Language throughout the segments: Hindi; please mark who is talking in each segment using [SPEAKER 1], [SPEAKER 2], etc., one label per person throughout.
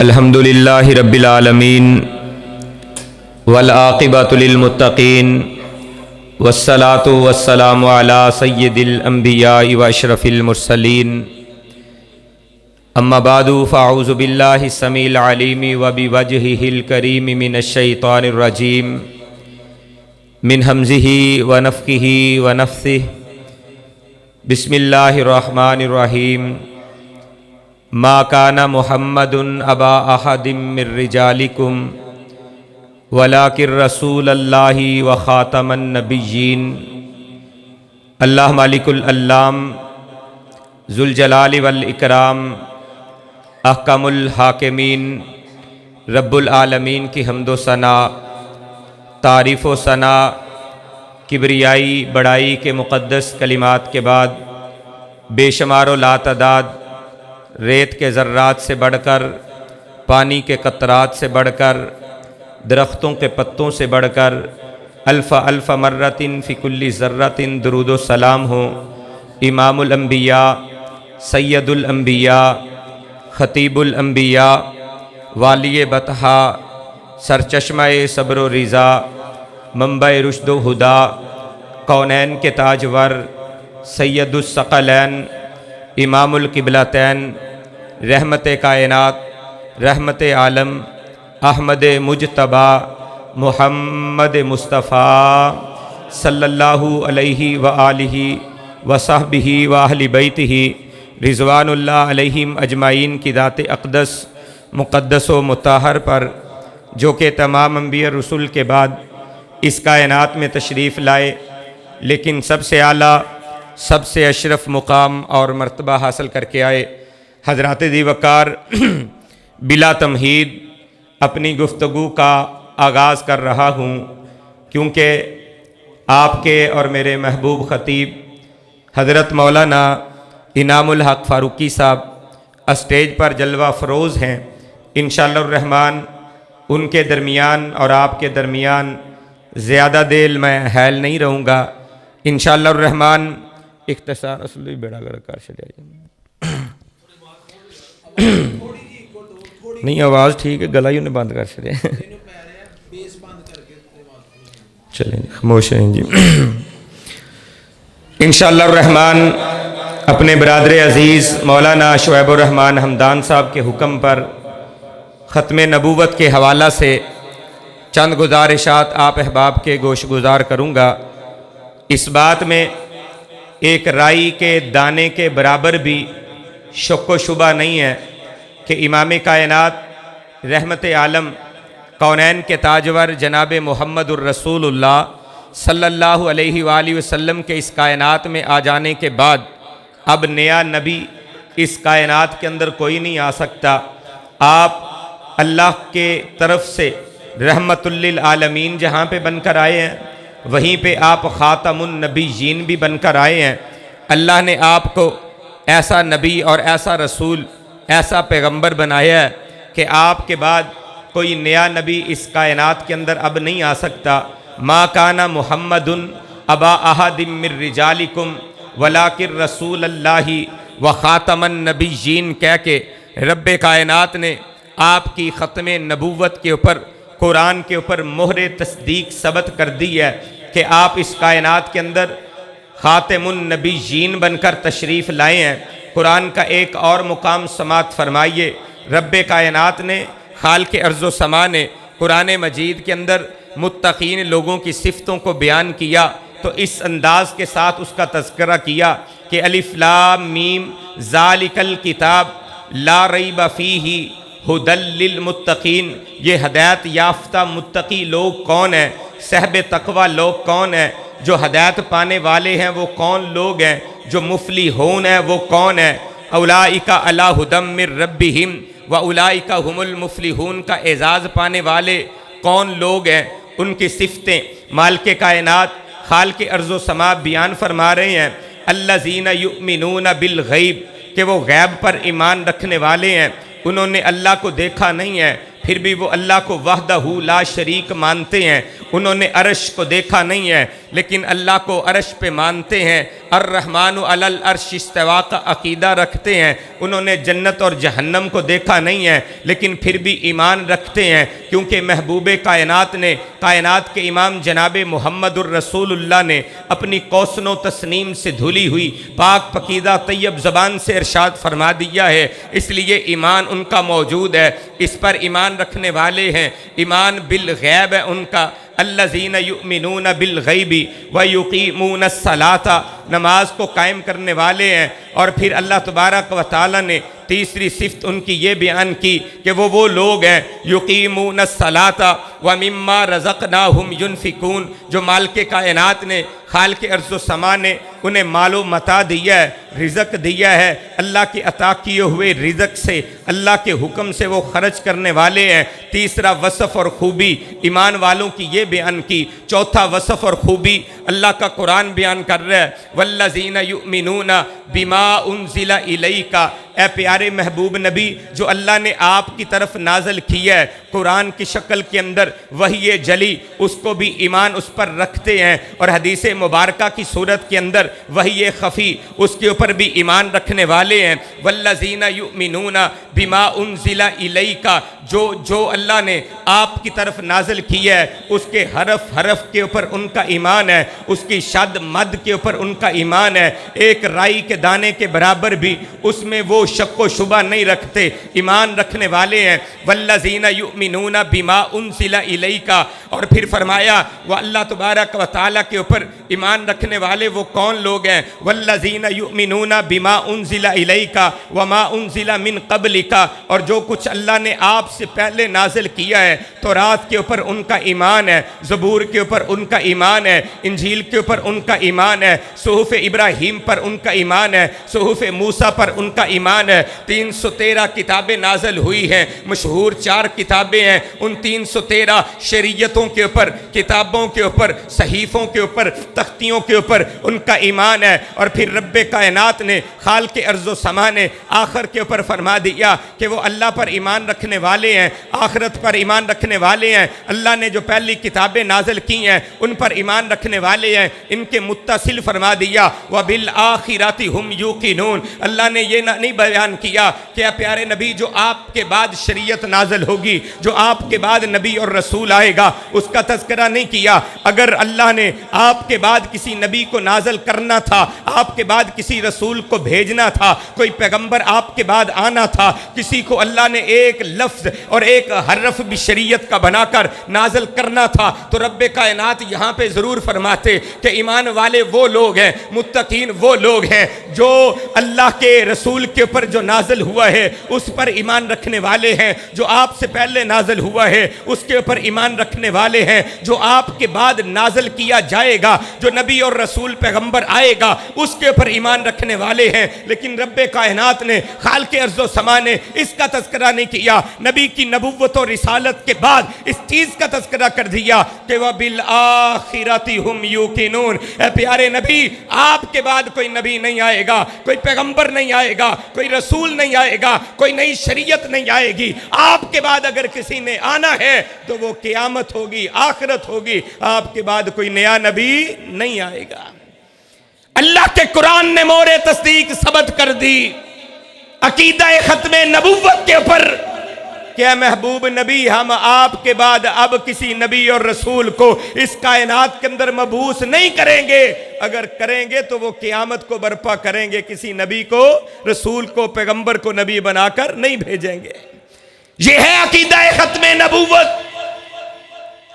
[SPEAKER 1] अल्हम्दुलिल्लाहि रब्बिल आलमीन वल आक़िबतु लिल मुत्तक़ीन वस्सलातु वस्सलामु अला सय्यिदिल अंबियाइ व अशरफिल मुरसलीन अम्मा बादु फ़अऊज़ु बिल्लाहि समील अलीमी व बिवजहिहिल करीम मिनश शैतानिर रजीम मिन हमज़िही व नफ़्ख़िही व नफ़्सिही बिस्मिल्लाहिर रहमानिर रहीम मा काना मुहम्मदुन अबा अहदिम मिर रिजालिकुम वलाकिर रसूलल्लाहि व ख़ातमन नबिय्यीन। अल्लाह मालिकुल अल्लाम ज़ुल जलाली वल इकराम अहकमुल हाकिमीन रब्बुल आलमीन की हम्दो सना तारीफ़ व सना किबरियाई बड़ाई के मुक़द्दस कलिमात के बाद बेशुमार लातदाद रेत के ज़र्रात से बढ़कर, पानी के कतरात से बढ़कर, दरख्तों के पत्तों से बढ़कर अल्फ़ा अल्फ़ा मर्रतिन फ़ी कुल्ली ज़र्रतिन दुरूदो सलाम हो इमामुल अंबिया सैयदुल अंबिया ख़तीबुल अंबिया वाली बतहा सरचश्मा-ए सब्र व रिज़ा मंबा-ए रुश्द व हुदा कौनैन के ताजवर सैयदुस सकलैन इमामुल क़िबलतैन रहमत-ए कायनात रहमत आलम अहमद मुजतबा मुहम्मद मुस्तफ़ा सल्लल्लाहु अलैहि व आलिहि व सहबिही व अहली बैतिही रिज़वानुल्लाह अलैहिम अजमाइन की दात अक़दस मुक़द्दस व मुताहर पर जो कि तमाम अंबिया रसूल के बाद इस कायनात में तशरीफ़ लाए, लेकिन सबसे आला सबसे अशरफ मुकाम और मर्तबा हासिल करके आए। हज़रात दी वक़ार बिला तमहीद अपनी गुफ्तगू का आगाज़ कर रहा हूँ, क्योंकि आपके और मेरे महबूब ख़तीब हज़रत मौलाना इनामुल हक़ फ़ारूक़ी साहब स्टेज पर जलवा फ़रोज़ हैं। इंशाअल्लाह रहमान उनके दरमियान और आपके दरमियान ज़्यादा देर मैं हैल नहीं रहूँगा। इंशाअल्लाह रहमान इख्तिसार असली बेड़ा कर नहीं, आवाज़ ठीक है, गला ही उन्हें बंद कर छड़िया। चलें खामोश हैं जी। इंशाअल्लाह रहमान अपने बरादर अज़ीज़ मौलाना शुएबुर रहमान हमदान साहब के हुक्म पर ख़त्म नबूवत के हवाला से चंद गुज़ारिशात आप अहबाब के गोश गुज़ार करूँगा। इस बात में एक राई के दाने के बराबर भी शक व शुबा नहीं है कि इमाम कायनात रहमत आलम कौनैन के ताजवर जनाब मुहम्मदुर रसूलुल्लाह सल्लल्लाहु अलैहि वालैहि वसल्लम के इस कायनात में आ जाने के बाद अब नया नबी इस कायनात के अंदर कोई नहीं आ सकता। आप अल्लाह के तरफ से रहमतुल लिल आलमीन जहाँ पे बनकर आए हैं, वहीं पे आप ख़ातमुन नबिय्यीन भी बनकर आए हैं। अल्लाह ने आपको ऐसा नबी और ऐसा रसूल ऐसा पैगंबर बनाया है कि आपके बाद कोई नया नबी इस कायनात के अंदर अब नहीं आ सकता। मा काना मुहम्मदुन अबा अहदिम मिर रिजालिकुम वलाकिर रसूलल्लाहि व ख़ातमन नबिय्यीन कह के रब्बे कायनात ने आपकी ख़त्म नबूवत के ऊपर कुरान के ऊपर मोहरे तस्दीक सबत कर दी है कि आप इस कायनात के अंदर ख़ातमुन नबिय्यीन बनकर तशरीफ़ लाए हैं। कुरान का एक और मुकाम समात फरमाइए। रब्बे कायनात ने खालिक़ अर्ज़ व समा ने कुरान मजीद के अंदर मुत्तक़ीन लोगों की सिफ़तों को बयान किया तो इस अंदाज़ के साथ उसका तज़किरा किया कि अलिफ़ लाम मीम ज़ालिकल किताब ला रैब फ़ीही हुदल लिल मुत्तक़ीन। ये हदायत याफ्ता मुत्तक़ी लोग कौन हैं, सहब तक़वा लोग कौन हैं, जो हदायत पाने वाले हैं वो कौन लोग हैं, जो मुफ़्लिहून हैं वो कौन है। उलाइका अला हुदम मिर रब्बिहिम व उलाइका हुमुल मुफ़्लिहून का एजाज़ पाने वाले कौन लोग हैं, उनकी सिफ़तें मालिक कायनात खालिक़ अर्ज़ व समा बयान फरमा रहे हैं। अल्लज़ीना युमिनूना बिल गैब, कि वो गैब पर ईमान रखने वाले हैं। उन्होंने अल्लाह को देखा नहीं है फिर भी वो अल्लाह को वहदहू ला शरीक मानते हैं। उन्होंने अर्श को देखा नहीं है लेकिन अल्लाह को अर्श पे मानते हैं। अर्रहमानु अलल अर्श इस्तवा का अकीदा रखते हैं। उन्होंने जन्नत और जहन्नम को देखा नहीं है लेकिन फिर भी ईमान रखते हैं, क्योंकि महबूबे कायनात ने, कायनात के इमाम जनाब मुहम्मदुर रसूलुल्लाह ने अपनी कौसनो तस्नीम से धुली हुई पाक पकीदा तैयब ज़बान से इरशाद फरमा दिया है, इसलिए ईमान उनका मौजूद है। इस पर ईमान रखने वाले हैं। ईमान बिल गैब है उनका। अल्लज़ीना युमिनून बिल गैबी व युकीमून अस्सलाता, नमाज को कायम करने वाले हैं। और फिर अल्लाह तबारक व तआला ने तीसरी सिफ्त उनकी ये बयान की कि वो लोग हैं युकीमून अस्सलाता व मिम्मा रज़क़नाहुम युनफिकून, जो मालिक कायनात ने, खालिक अर्ज़ व समा ने उन्हें मालो मता दिया है, रिज़क दिया है। अल्लाह के अता किए हुए रिज़क से, अल्लाह के हुक्म से वो खर्च करने वाले हैं। तीसरा वसफ़ और ख़ूबी ईमान वालों की ये बयान की। चौथा वसफ़ और ख़ूबी अल्लाह का कुरान बयान कर रहा है, वल्लज़ीना युमिनूना बिमा उनज़िला इलैका। ए प्यारे महबूब नबी, जो अल्लाह ने आपकी तरफ नाजल किया है कुरान की शक्ल के अंदर, वही जली, उसको भी ईमान उस पर रखते हैं। और हदीस मुबारका की सूरत के अंदर वही ख़फ़ी, उसके ऊपर भी ईमान रखने वाले हैं। वल्लज़ीना युमिनूना बिमा उनज़िला इलैका, जो अल्लाह ने आपकी तरफ नाजल किया है उसके हरफ हरफ के ऊपर उनका ईमान है, उसकी शद मद के ऊपर उनका ईमान है। एक राई के दाने के बराबर भी उसमें वो शक व शुबा नहीं रखते, ईमान रखने वाले हैं। वल्लज़ीना युमिनूना बिमा उनज़िला इलैका। और फिर फरमाया वह अल्लाह तबारक व तआला के ऊपर ईमान रखने वाले वो कौन लोग हैं? वल्लज़ीना युमिनूना बिमा उनज़िला इलैका व मा उनज़िला मिन क़ब्लिका, और जो कुछ अल्लाह ने आपसे पहले नाजिल किया है, तौरात के ऊपर उनका ईमान है, ज़बूर के ऊपर उनका ईमान है, इंजील के ऊपर उनका ईमान है, सुहुफ़ इब्राहीम पर उनका ईमान है, सुहुफ़ मूसा पर उनका ईमान है। 313 किताबें नाजल हुई हैं, मशहूर 4 किताबें हैं। उन 313 शरीयतों के ऊपर, किताबों के ऊपर, सहीफ़ों के ऊपर, तख्तियों के ऊपर उनका ईमान है। और फिर रब्बे कायनात ने, खालिक़ अर्ज़ व समा ने आखिर के ऊपर फरमा दिया कि वो अल्लाह पर ईमान रखने वाले हैं, आखिरत पर ईमान रखने वाले हैं। अल्लाह ने जो पहली किताबें नाजल की हैं उन पर ईमान रखने वाले हैं। इनके मुत्तसिल फरमा दिया व बिल आखिराति हुम यूकिनून। अल्लाह ने ये नहीं बयान किया कि प्यारे नबी जो आपके बाद शरीयत नाजल होगी, जो आपके बाद नबी और रसूल आएगा, उसका तज़किरा नहीं किया। अगर अल्लाह ने आपके बाद किसी नबी को नाजल करना था, आपके बाद किसी रसूल को भेजना था, कोई पैगंबर आपके बाद आना था, किसी को अल्लाह ने एक लफ्ज़ और एक हरफ भी शरीयत का बनाकर नाजल करना था, तो रब्बे कायनात यहाँ पे ज़रूर फरमाते कि ईमान वाले वो लोग हैं, मुत्तकीन वो लोग हैं जो अल्लाह के रसूल के ऊपर जो नाजल हुआ है उस पर ईमान रखने वाले हैं, जो आपसे पहले नाजल हुआ है उसके ऊपर ईमान रखने वाले हैं, जो आपके बाद नाजल किया जाएगा, जो नबी और रसूल पैगंबर आएगा उसके ऊपर ईमान रखने वाले हैं। लेकिन रब्बे कायनात ने, खालिक़ अर्ज़ व समा ने इसका तज़किरा नहीं किया। नबी की नबुव्वत और रिसालत के बाद इस चीज़ का तज़किरा कर दिया कि वह बिल आखिरति हुम यूकिनून। प्यारे नबी, आपके बाद कोई नबी नहीं आएगा, कोई पैगंबर नहीं आएगा, कोई रसूल नहीं आएगा, कोई नई शरीयत नहीं आएगी। आपके बाद अगर किसी ने आना है तो वो क़यामत होगी, आखिरत होगी। आपके बाद कोई नया नबी नहीं आएगा। अल्लाह के कुरान ने मोरे तस्दीक सबत कर दी अकीदा खत्मे नबुव्वत के ऊपर। क्या महबूब नबी, हम आपके बाद अब किसी नबी और रसूल को इस कायनात के अंदर मबूस नहीं करेंगे। अगर करेंगे तो वो क़यामत को बर्पा करेंगे, किसी नबी को, रसूल को, पैगंबर को नबी बनाकर नहीं भेजेंगे। ये है अकीदा खत्मे नबुव्वत।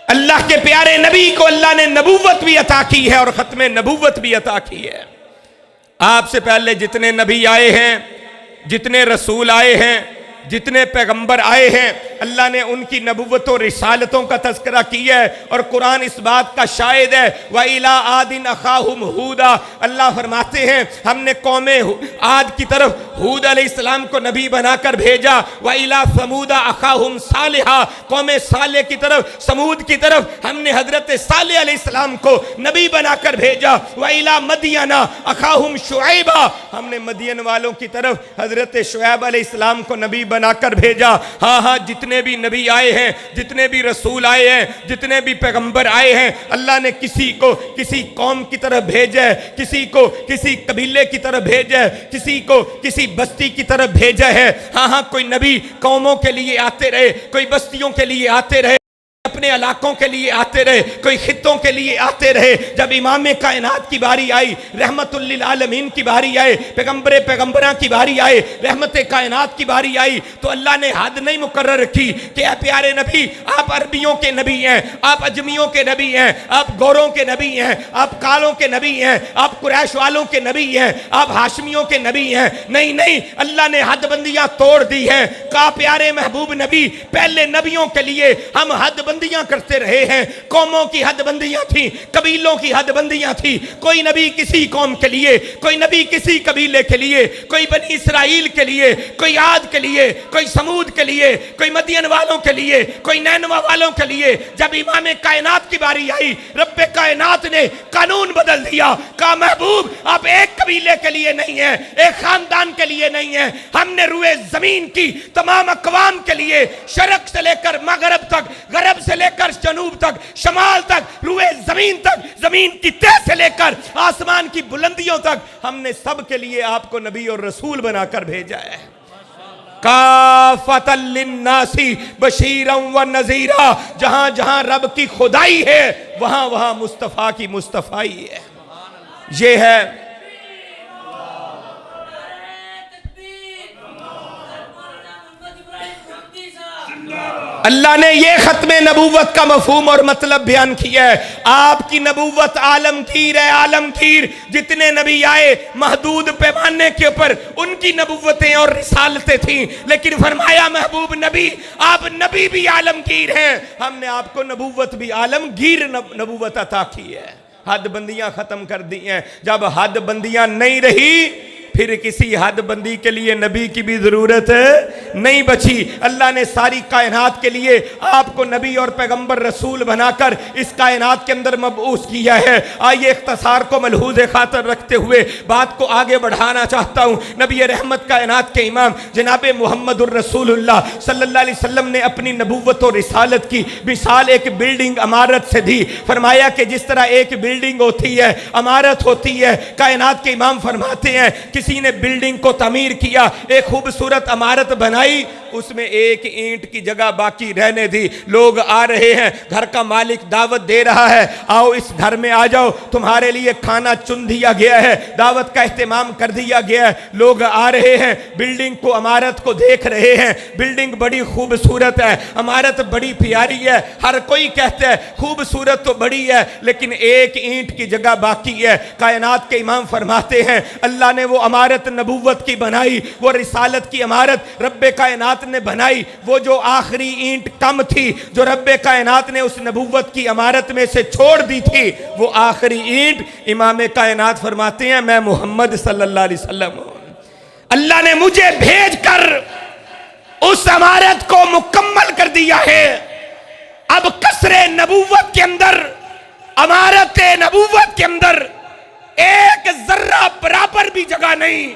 [SPEAKER 1] अल्लाह के प्यारे नबी को अल्लाह ने नबुव्वत भी अता की है और खत्मे नबुव्वत भी अता की है। आपसे पहले जितने नबी आए हैं, जितने रसूल आए हैं, जितने पैगंबर आए हैं, अल्लाह ने उनकी नबुव्वत और रिसालतों का तज़किरा किया है। और कुरान इस बात का शाहिद है, व इला आदिन अखाहुम हूदा। अल्लाह फरमाते हैं हमने कौमे आद की तरफ हूद अलैहिस्सलाम को नबी बनाकर भेजा। व इला समूदा अखाहुम सालिहा, कौमे साले की तरफ, समूद की तरफ हमने हजरत साले अलैहिस्सलाम को नबी बनाकर भेजा। व इला मदियना अखाहुम शुऐबा, हमने मदियन वालों की तरफ हजरत शुऐब अलैहिस्सलाम को नबी बनाकर भेजा। हाँ हाँ, जितने जितने भी नबी आए हैं, जितने भी रसूल आए हैं, जितने भी पैगंबर आए हैं, अल्लाह ने किसी को किसी कौम की तरफ भेजा है, किसी को किसी कबीले की तरफ भेजा है, किसी को किसी बस्ती की तरफ भेजा है। हाँ हाँ, कोई नबी कौमों के लिए आते रहे, कोई बस्तियों के लिए आते रहे, अपने इलाकों के लिए आते रहे, कोई खित्तों के लिए आते रहे। जब इमाम कायनात की बारी आई, रहमतुल लिल आलमीन की बारी आए, पैगंबरा की बारी आए, रहमत कायनात की बारी आई, तो अल्लाह ने हद नहीं मुकर्रर रखी कि ऐ प्यारे नबी, आप अरबियों के नबी हैं, आप अजमियों के नबी हैं, आप गौरों के नबी हैं, आप कालों के नबी हैं, आप कुरैश वालों के नबी हैं, आप हाशमियों के नबी हैं। नहीं नहीं, अल्लाह ने हदबंदियां तोड़ दी हैं। कहा प्यारे महबूब नबी, पहले नबियों के लिए हम हदबंदियां करते रहे हैं। कौमों की हदबंदियां थी, कबीलों की हदबंदियां थी। कोई नबी किसी कौम के लिए, कोई नबी किसी कबीले के लिए, कोई बनी इसराइल के लिए, कोई आद के लिए, कोई समूद के लिए, कोई मदियन वालों के लिए, कोई नैनवा वालों के लिए। जब इमाम कायनात की बारी आई, रब्बे कायनात ने कानून बदल दिया। कहा महबूब, आप एक कबीले के लिए नहीं है, एक खानदान के लिए नहीं है, हमने रुए जमीन की तमाम अकवाम के लिए, शरक से लेकर मगरब तक, गरब से लेकर जनूब तक, शमाल तक, रुए जमीन तक, जमीन की तह से लेकर आसमान की बुलंदियों तक, हमने सब के लिए आपको नबी और रसूल बनाकर भेजा है। काफतल लिन्नासी बशीरम व नजीरा। जहां जहां रब की खुदाई है, वहां वहां मुस्तफा की मुस्तफाई है। ये है अल्लाह ने ये खत्मे नबूवत का मफहूम और मतलब बयान किया है। आपकी नबूवत आलमगीर है, आलमगीर। जितने नबी आए महदूद पैमाने के ऊपर उनकी नबूवतें और रिसालतें थीं, लेकिन फरमाया महबूब नबी, आप नबी भी आलमगीर हैं, हमने आपको नबूवत भी आलमगीर नबूवत अता की है। हद बंदियां खत्म कर दी हैं। जब हद बंदियां नहीं रही, फिर किसी हद बंदी के लिए नबी की भी जरूरत नहीं बची। अल्लाह ने सारी कायनात के लिए आपको नबी और पैगंबर रसूल बनाकर इस कायनात के अंदर मबऊस किया है। आइए इख्तिसार को मलहूज़ खातर रखते हुए बात को आगे बढ़ाना चाहता हूँ। नबी रहमत कायनात के इमाम जनाब मुहम्मदुर रसूलुल्लाह सल्लल्लाहु अलैहि वसल्लम ने अपनी नबूवत और रिसालत की मिसाल एक बिल्डिंग इमारत से दी। फरमाया कि जिस तरह एक बिल्डिंग होती है, इमारत होती है, कायनात के इमाम फरमाते हैं किसी ने बिल्डिंग को तामीर किया, एक खूबसूरत इमारत बनाई, उसमें एक ईंट की जगह बाकी रहने दी। लोग आ रहे हैं, घर का मालिक दावत दे रहा है, आओ इस घर में आ जाओ, तुम्हारे लिए खाना चुन दिया गया है, दावत का एहतमाम कर दिया गया है। लोग आ रहे हैं, बिल्डिंग को, इमारत को देख रहे हैं। बिल्डिंग बड़ी खूबसूरत है, इमारत बड़ी प्यारी है, हर कोई कहता है खूबसूरत तो बड़ी है, लेकिन एक ईंट की जगह बाकी है। कायनात के इमाम फरमाते हैं अल्लाह ने वो इमारत नबूवत की बनाई, वो रिसालत की इमारत रब्बे कायनात ने बनाई। वो जो आखिरी ईंट कम थी, जो रब्बे कायनात ने उस नबूवत की इमारत में से छोड़ दी थी, वो आखिरी ईंट इमाम कायनात फरमाते हैं मैं मोहम्मद सल्लल्लाहु अलैहि वसल्लम हूं। अल्लाह ने मुझे भेजकर उस इमारत को मुकम्मल कर दिया है। अब कसरे नबूवत के अंदर, इमारत नबूवत के अंदर एक जर्रा बराबर भी जगह नहीं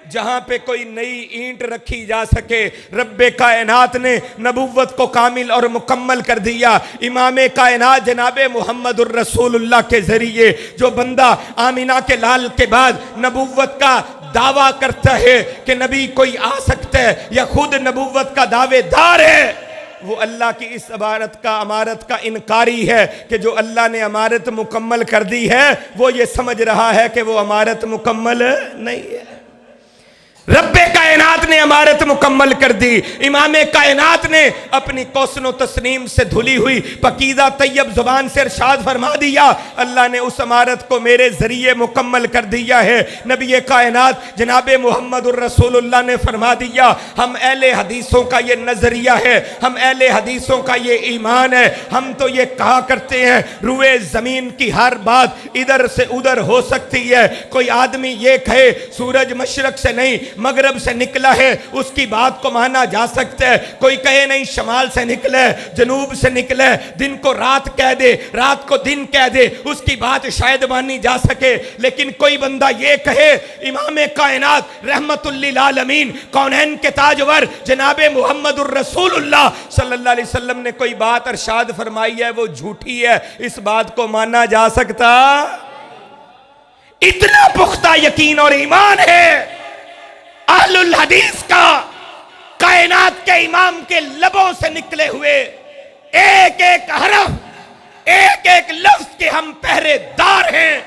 [SPEAKER 1] जहां पे कोई नई ईंट रखी जा सके। रब्बे कायनात ने नबूवत को कामिल और मुकम्मल कर दिया। इमाम कायनात जनाबे मुहम्मदुर रसूलुल्लाह के जरिए जो बंदा आमिना के लाल के बाद नबूवत का दावा करता है कि नबी कोई आ सकता है या खुद नबूवत का दावेदार है, वो अल्लाह की इस इमारत का इनकारी है कि जो अल्लाह ने इमारत मुकम्मल कर दी है, वो ये समझ रहा है कि वो इमारत मुकम्मल नहीं है। रब्बे कायनात ने इमारत मुकम्मल कर दी। इमाम कायनात ने अपनी कौसनो तस्नीम से धुली हुई पकीज़ा तैयब जुबान से इरशाद फरमा दिया अल्लाह ने उस इमारत को मेरे जरिए मुकम्मल कर दिया है। नबी कायनात जनाबे मुहम्मदुर रसूलुल्लाह ने फरमा दिया हम अहले हदीसों का ये नजरिया है, हम अहले हदीसों का ये ईमान है। हम तो ये कहा करते हैं रुए जमीन की हर बात इधर से उधर हो सकती है। कोई आदमी ये कहे सूरज मशरक से नहीं, मगरब से निकला है उसकी बात को माना जा सकता है। कोई कहे नहीं शमाल से निकले, जनूब से निकले, दिन को रात कह दे, रात को दिन कह दे, उसकी बात शायद मानी जा सके। लेकिन कोई बंदा ये कहे इमाम कायनात रहमतुल लिल आलमीन कौनैन के ताजवर जनाबे मुहम्मदुर रसूलुल्लाह सल्लल्लाहु अलैहि वसल्लम ने कोई बात अरशाद फरमाई है वो झूठी है, इस बात को माना जा सकता? इतना पुख्ता यकीन और ईमान है अहलुल हदीस का, कायनात के इमाम के लबों से निकले हुए एक एक हरफ, एक एक लफ्ज के हम पहरेदार हैं,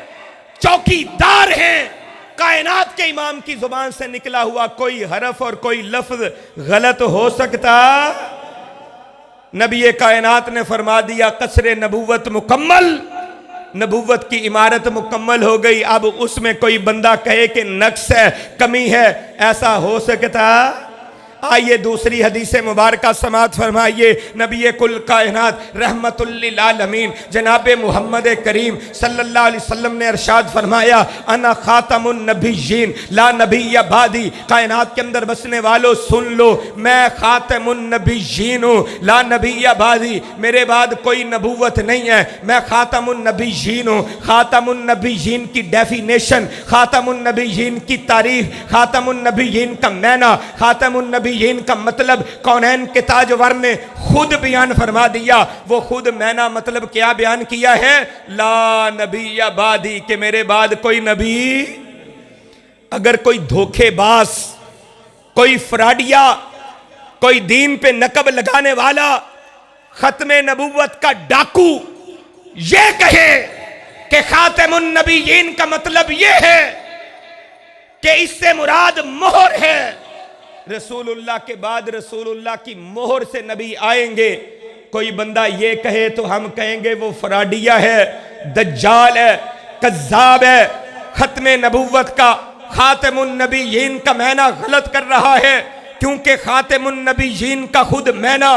[SPEAKER 1] चौकीदार हैं। कायनात के इमाम की जुबान से निकला हुआ कोई हरफ और कोई लफ्ज गलत हो सकता? नबी कायनात ने फरमा दिया कसरे नबूवत मुकम्मल, नबूवत की इमारत मुकम्मल हो गई। अब उसमें कोई बंदा कहे कि नक्स है, कमी है, ऐसा हो सकता? आइए दूसरी हदीस मुबारक समात फरमाइए। नबी कुल कायनात रहमतुल लिल आलमीन जनाब मुहम्मद करीम सल्लल्लाहु अलैहि वसल्लम ने इरशाद फरमाया अना खातमुन नबिय्यीन ला नबिय्य बादी। कायनात के अंदर बसने वालों सुन लो, मैं खातमुन नबिय्यीन हूँ, ला नबिय्य बादी, मेरे बाद कोई नबूवत नहीं है, मैं खातमुन नबिय्यीन हूँ। खातमुन नबिय्यीन की डेफिनेशन, खातमुन नबिय्यीन की तारीफ, खातमुन नबिय्यीन का मैना, खातमुन नबिय्यीन का मतलब कौनैन के ताजवर ने खुद बयान फरमा दिया। वो खुद मैना मतलब क्या बयान किया है? ला नबी बादी, के मेरे बाद कोई नबी। अगर कोई धोखेबाज, कोई फ्राडिया, कोई दीन पे नकब लगाने वाला, खत्मे नबूवत का डाकू ये कहे कि खातमुन नबिय्यीन का मतलब ये है कि इससे मुराद मोहर है, रसूलुल्लाह के बाद रसूलुल्लाह की मोहर से नबी आएंगे, कोई बंदा ये कहे तो हम कहेंगे वो फराडिया है, दज्जाल है, कज़्ज़ाब है, खत्मे नबूवत का खातमुन नबिय्यीन का मैना गलत कर रहा है। क्योंकि खातमुन नबिय्यीन का खुद मैना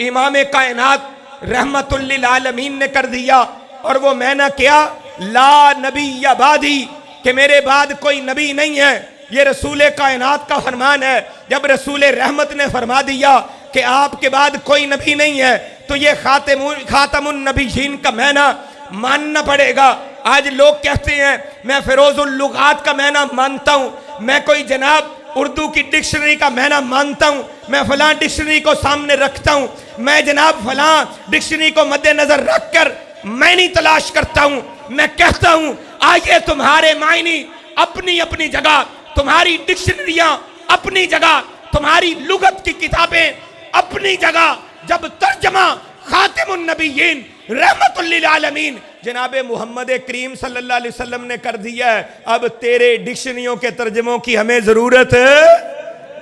[SPEAKER 1] इमाम कायनात रहमतुल लिल आलमीन ने कर दिया। और वो मैना क्या? ला नबिय्य बादी, कि मेरे बाद कोई नबी नहीं है। ये रसूल कायनात का फरमान है। जब रसूल रहमत ने फरमा दिया कि आपके बाद कोई नबी नहीं है, तो ये खातमुन नबिय्यीन का मैना मानना पड़ेगा। आज लोग कहते हैं मैं फिरोजुल लुगात का मैना मानता हूँ, मैं कोई जनाब उर्दू की डिक्शनरी का मैना मानता हूँ, मैं फलां डिक्शनरी को सामने रखता हूँ, मैं जनाब फलां डिक्शनरी को मद्देनजर रखकर मैं नहीं तलाश करता हूँ। मैं कहता हूँ आइए तुम्हारे मायने अपनी अपनी जगह, तुम्हारी डिक्शनरियां अपनी जगह, तुम्हारी लुगत की किताबें अपनी जगह, जब तर्जमा खातिमुन नबिय्यीन रहमतुल लिल आलमीन जनाबे मुहम्मद करीम सल्लल्लाहु अलैहि वसल्लम ने कर दिया है, अब तेरे डिक्शनरियों के तर्जमों की हमें जरूरत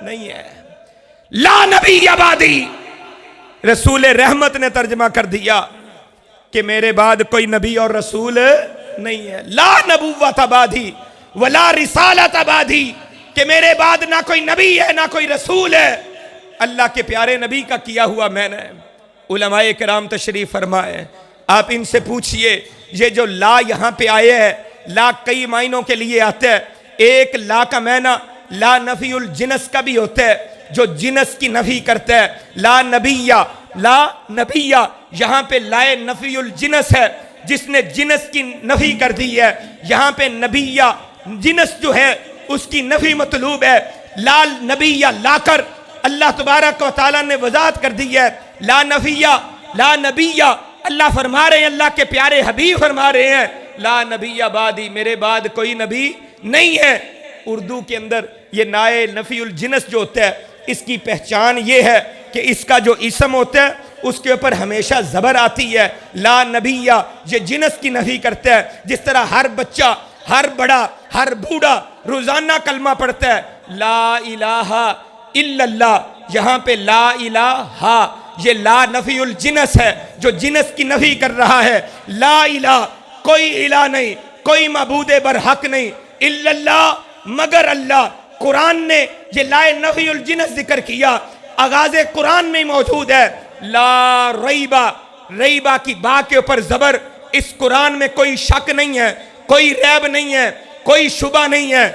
[SPEAKER 1] नहीं है। ला नबी आबादी, रसूल रहमत ने तर्जमा कर दिया कि मेरे बाद कोई नबी और रसूल नहीं है। ला नबुव्वत आबादी वला रिसालत आबादी, कि मेरे बाद ना कोई नबी है ना कोई रसूल है। अल्लाह के प्यारे नबी का किया हुआ मैंने। उलमाए किराम तशरीफ फरमाए, आप इनसे पूछिए ये जो ला यहाँ पे आए है, ला कई मायनों के लिए आता है। एक ला का मैना ला नफीउल जिनस का भी होता है, जो जिनस की नफी करता है। ला नबिया, ला नबिया, यहाँ पे लाए नफीउल जिनस है, जिसने जिनस की नफी कर दी है। यहाँ पे नबिया जिनस जो है उसकी नफी मतलूब है। ला नबिया लाकर अल्लाह तबारक व तआला ने वजाहत कर दी है। ला नफिया ला नबिया, अल्लाह फरमा रहे हैं, अल्लाह के प्यारे हबीब फरमा रहे हैं ला नबिया बादी, मेरे बाद कोई नबी नहीं है। उर्दू के अंदर ये नाए नफीउल जिनस जो होता है, इसकी पहचान ये है कि इसका जो इसम होता है उसके ऊपर हमेशा ज़बर आती है। ला नबिया ये जिनस की नफी करता है। जिस तरह हर बच्चा, हर बड़ा, हर बूढ़ा रोजाना कलमा पढ़ता है ला इलाहा इल्लल्लाह, यहाँ पे ला इलाहा ये ला नफीउल जिनस है, जो जिनस की नफी कर रहा है। ला इला, कोई इला नहीं, कोई मबूदे बरहक नहीं, इल्लल्लाह मगर अल्लाह। कुरान ने ये ला नफीउल जिनस जिक्र किया, आगाज़े कुरान में मौजूद है। ला रईबा, रईबा की बा के ऊपर जबर। इस कुरान में कोई शक नहीं है, कोई रैब नहीं है, कोई शुबा नहीं है।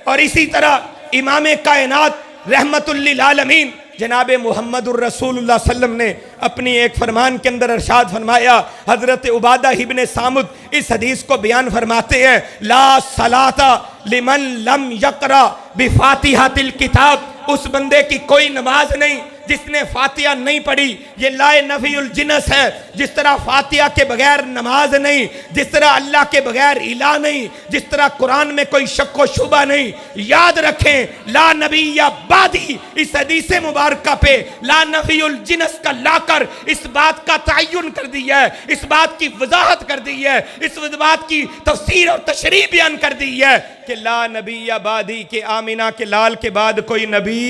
[SPEAKER 1] और इसी तरह इमाम कायनात रहमतुल लिल आलमीन जनाब मुहम्मदुर रसूलुल्लाह सल्लम ने अपनी एक फरमान के अंदर इरशाद फरमाया। हजरत उबादा इब्ने सामुद इस हदीस को बयान फरमाते हैं, ला सलाता लिमन लम यकरा बिफातिहातिल किताब, उस बंदे की कोई नमाज नहीं जिसने फातिहा नहीं पढ़ी। ये लाए नफीउल जिनस है, जिस तरह फातिहा के बगैर नमाज नहीं, जिस तरह अल्लाह के बगैर इला नहीं, जिस तरह कुरान में कोई शक व शुबा नहीं। याद रखें, ला नबी या बादी, इस हदीस मुबारक पे ला नफीउल जिनस का लाकर इस बात का तयन कर दिया है, इस बात की वजाहत कर दी है, इस बात की तफसीर और तशरीह बयान कर दी है कि ला नबी या बादी, के आमिना के लाल के बाद कोई नबी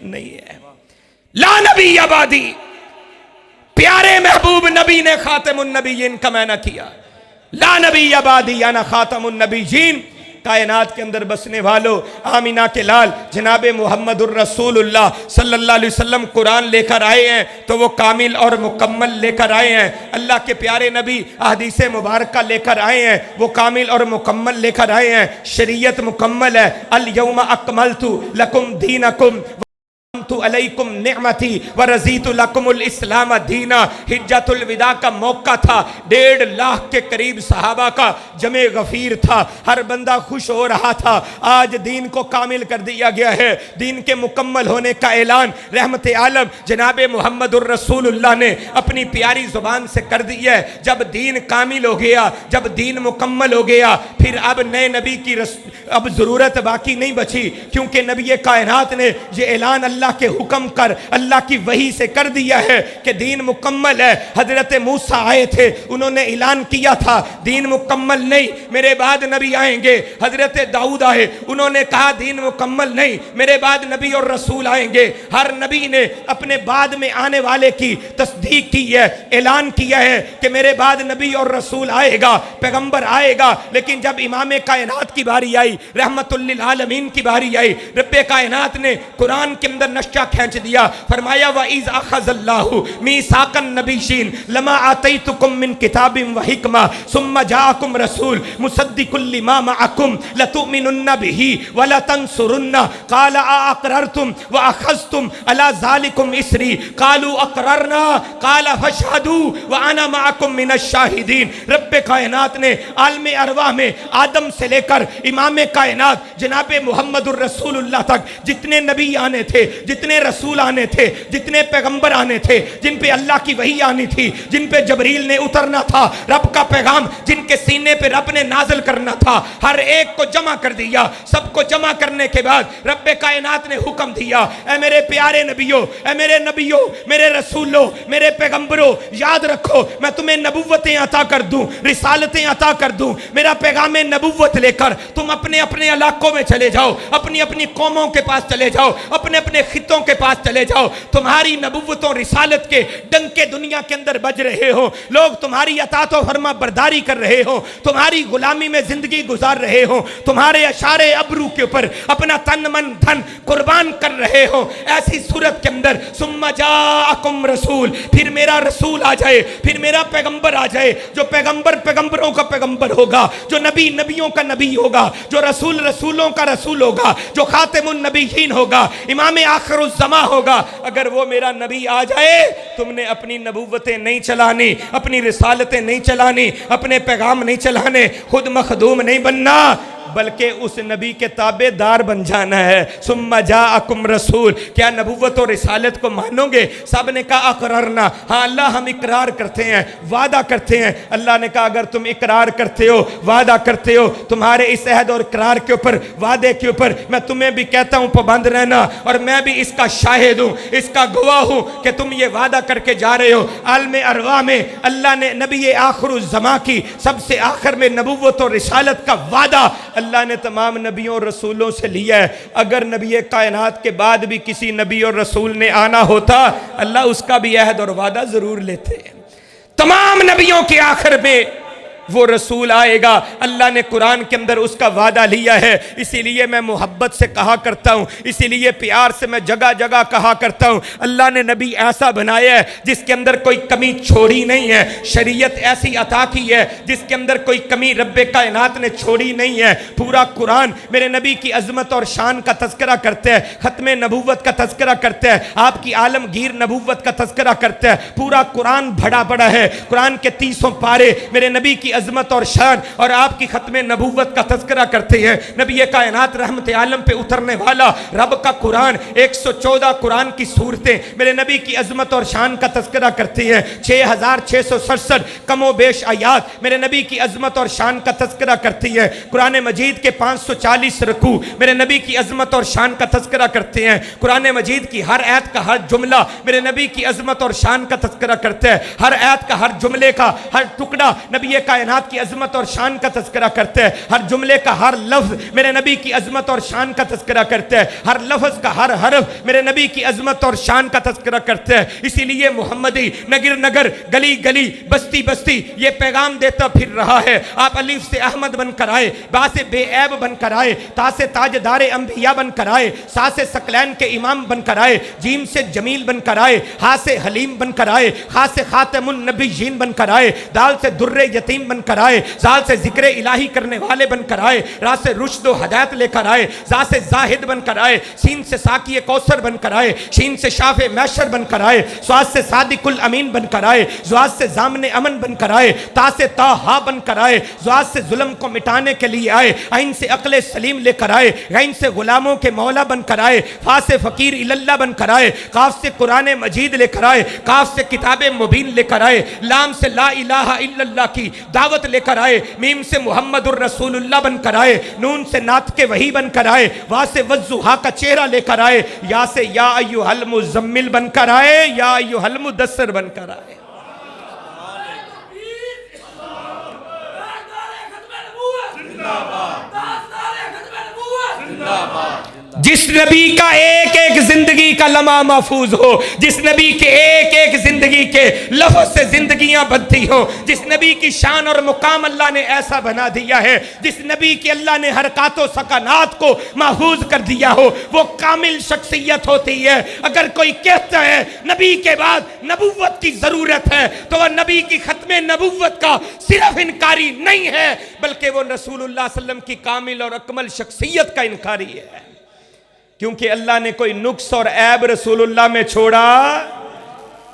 [SPEAKER 1] नहीं है। ला नबी आबादी, प्यारे महबूब नबी ने खातमुन नबीयीन का माना किया। ला नबी आबादी याना खातमुन नबीयीन, कायनात के अंदर बसने वालों, आमिना के लाल जनाब मुहम्मदुर रसूलुल्लाह सल्लल्लाहु अलैहि वसल्लम कुरान लेकर आए हैं तो वो कामिल और मुकम्मल लेकर आए हैं। अल्लाह के प्यारे नबी हदीस मुबारक लेकर आए हैं, वो कामिल और मुकम्मल लेकर आए हैं। शरीयत मुकम्मल है। अल यौमा अकमलतु लकुम दीनकुम अलैकुम निअमती व रज़ीतु लकुमुल इस्लाम दीना। हिज्जतुल विदा का मौका था, 1.5 लाख के करीब सहाबा का जमे गफीर था, हर बंदा खुश हो रहा था। आज दीन को कामिल कर दिया गया है, दीन के मुकम्मल होने का ऐलान रहमत आलम जनाब मुहम्मदुर रसूलुल्लाह ने अपनी प्यारी जुबान से कर दिया है। जब दीन कामिल हो गया, जब दीन मुकम्मल हो गया, फिर अब नए नबी की अब जरूरत बाकी नहीं बची, क्योंकि नबी कायनात ने ये ऐलान अल्लाह के हुक्म कर, अल्लाह की वही से कर दिया है कि दीन मुकम्मल है। हजरत मूसा आए थे, उन्होंने ऐलान किया था दीन मुकम्मल नहीं, मेरे बाद नबी आएंगे। हजरत दाऊद आए, उन्होंने कहा दीन मुकम्मल नहीं, मेरे बाद नबी और रसूल आएंगे। हर नबी ने अपने बाद में आने वाले की तस्दीक की है, ऐलान किया है कि मेरे बाद नबी और रसूल आएगा, पैगंबर आएगा। लेकिन जब इमाम कायनात की बारी आई, रहमतुल लिल आलमीन की बारी आई, रब्बे कायनात ने कुरान के अंदर नक्शा खींच दिया। फरमाया व इज़ अख़ज़ल्लाहु मीसाक़न नबिय्यीन लमा आतैतुकुम मिन किताबिन व हिकमा सुम्मा जाअकुम रसूल मुसद्दिकुल लिमा मअकुम लतुमिनुन्न बिही व लतंसुरुन्ना क़ाल अअक़ररतुम व अख़ज़तुम अला ज़ालिकुम इसरी क़ालू अक़ररना क़ाल फशहदू व अना मअकुम मिनश शाहिदीन। रब्बे कायनात ने आलमे अरवाह में आदम से लेकर इमाम कायनात जनाब मुहम्मदुर रसूलुल्लाह तक जितने नबी आने थे, जितने रसूल आने थे, जितने पैगंबर आने थे, जिन पे अल्लाह की वही आनी थी, जिन पे जबरील ने उतरना था, रब का पैगाम जिनके सीने पे रब ने नाजिल करना था, हर एक को जमा कर दिया। सबको जमा करने के बाद रब्बे कायनात ने हुक्म दिया, ऐ मेरे प्यारे नबियों, ऐ मेरे नबियों, मेरे रसूलों, मेरे पैगंबरों, याद रखो मैं तुम्हें नबुव्वतें अता कर दूं, रिसालतें अता कर दूं। मेरा पैगाम नबुव्वत लेकर तुम अपने अपने इलाकों में चले जाओ, अपनी अपनी कौमों के पास चले जाओ, अपने अपने खितों के पास चले जाओ। तुम्हारी नबुव्वतों रिसालत के डंके दुनिया के अंदर बज रहे हो, लोग तुम्हारी अतात व फरमा बरदारी कर रहे हो, तुम्हारी गुलामी में जिंदगी गुजार रहे हो, तुम्हारे अशारे अबरू के ऊपर अपना तन मन धन कुर्बान कर रहे हो। ऐसी सूरत के अंदर सुम्मा जाअकुम रसूल, फिर मेरा रसूल आ जाए, फिर मेरा पैगंबर आ जाए, जो पैगंबर पैगंबरों का पैगंबर होगा, जो नबी नबियों का नबी होगा, जो रसूल रसूलों का रसूल होगा, जो खातिमुन नबीयीन होगा, इमाम आखिरुज़्ज़मा होगा। अगर वो मेरा नबी आ जाए, तुमने अपनी नबुव्वतें नहीं चलानी, अपनी रिसालतें नहीं चलानी, अपने पैगाम नहीं चलाने, खुद मखदूम नहीं बनना, बल्कि उस नबी के ताबेदार बन जाना है। सुम्मा जाअकुम रसूल, क्या नबुव्वत और रिसालत को मानोगे? सब ने कहा अकररना, हाँ अल्लाह हम इकरार करते हैं, वादा करते हैं। अल्लाह ने कहा अगर तुम इकरार करते हो, वादा करते हो, तुम्हारे इस अहद और इकरार के ऊपर, वादे के ऊपर मैं तुम्हें भी कहता हूँ पाबंद रहना, और मैं भी इसका शाहिद हूँ, इसका गवाह हूँ कि तुम ये वादा करके जा रहे हो। आलमे अरवा में अल्लाह ने नबी आखिरुज़्ज़मा की सबसे आखिर में नबुव्वत और रिसालत का वादा अल्लाह ने तमाम नबियों और रसूलों से लिया है। अगर नबी कायनात के बाद भी किसी नबी और रसूल ने आना होता, अल्लाह उसका भी अहद और वादा जरूर लेते हैं। तमाम नबियों के आखिर में वो रसूल आएगा। अल्लाह ने कुरान के अंदर उसका वादा लिया है। इसीलिए मैं मोहब्बत से कहा करता हूँ, इसीलिए प्यार से मैं जगह जगह कहा करता हूँ, अल्लाह ने नबी ऐसा बनाया है जिसके अंदर कोई कमी छोड़ी नहीं है। शरीयत ऐसी अता की है जिसके अंदर कोई कमी रब्बे कायनात ने छोड़ी नहीं है। पूरा कुरान मेरे नबी की अजमत और शान का तज़किरा करते हैं, ख़त्मे नबूवत का तज़किरा करते हैं, आपकी आलमगीर नबूवत का तज़किरा करते हैं। पूरा कुरान बड़ा बड़ा है। कुरान के 30 पारे मेरे नबी की अजमत और शान और आपकी खत्मे नबूवत का तज़किरा करते हैं। नबी कायनात रहमत आलम पे उतरने वाला रब का कुरान 114 कुरान की सूरतें मेरे नबी की अजमत और शान का तज़किरा करती हैं। 6667 कमो बेश आयात मेरे नबी की अजमत और शान का तज़किरा करती है। कुरान मजीद के 540 रकू मेरे नबी की अजमत और शान का तज़किरा करते हैं। कुरान मजीद की हर आयत का हर जुमला मेरे नबी की अजमत और शान का तज़किरा करते हैं। हर आयत का हर जुमले का हर टुकड़ा नबी कायनात की अजमत और शान का तज़किरा करते हैं। हर जुमले का हर लफ्ज मेरे नबी की अजमत और शान का तज़किरा करते हैं। हर लफ्ज का हर हरफ मेरे नबी की अजमत और शान का तज़किरा करते हैं। इसीलिए मोहम्मदी नगर नगर गली गली बस्ती बस्ती ये पैगाम देता फिर रहा है, आप अलीफ से अहमद बनकर आए, बा से बेऐब बनकर आए, ता से ताजदार अंबिया बनकर आए, सा से सकलैन के इमाम बनकर आए, जीम से जमील बनकर आए, हा से हलीम बनकर आए, खा से खातमुन नबीयीन बनकर आए, दाल से दुर्रे यतीम बनकर आए, जाल से जिक्र इलाही करने वाले बनकर आए, रा से रुश्द व हदायत लेकर आए, जा से जाहिद बनकर आए, सीन से साकी कौसर बनकर आए, शीन से शाफे मैशर बनकर आए, स्वाद से सादिकुल अमीन बनकर आए, जुआद से जामने अमन बनकर आए, ता से ताहा बनकर आए, जुआद से जुल्म को मिटाने के लिए आए, आइन से अक्ल सलीम लेकर आए, गैन से गुलामों के मौला बनकर आए, फा से फकीर इल्लल्लाह बनकर आए, काफ से कुरान मजीद लेकर आए, काफ से किताब मुबीन लेकर आए, लाम से ला इलाहा इल्लल्लाह की दावत लेकर आए, मीम से मुहम्मदुर रसूलुल्लाह बनकर आए, नून से नात के वही बनकर आए, वा से वज़्ज़ुहा का चेहरा लेकर आए, या से या अय्युहल मुज़म्मिल बनकर आए, या अय्युहल मुदस्सिर बनकर आए। जिस नबी का एक एक जिंदगी का लम्हा महफूज हो, जिस नबी के एक एक जिंदगी के लफ्ज़ से जिंदगियां बनती हो, जिस नबी की शान और मुकाम अल्लाह ने ऐसा बना दिया है, जिस नबी के अल्लाह ने हरकातों सकानात को महफूज कर दिया हो, वो कामिल शख्सियत होती है। अगर कोई कहता है नबी के बाद नबूवत की जरूरत है, तो वह नबी की खत्मे नबूवत का सिर्फ इनकारी नहीं है, बल्कि वो रसूलुल्लाह सल्लल्लाहु अलैहि वसल्लम की कामिल और अकमल शख्सियत का इनकारी है। क्योंकि अल्लाह ने कोई नुक्स और ऐब रसूलुल्लाह में छोड़ा।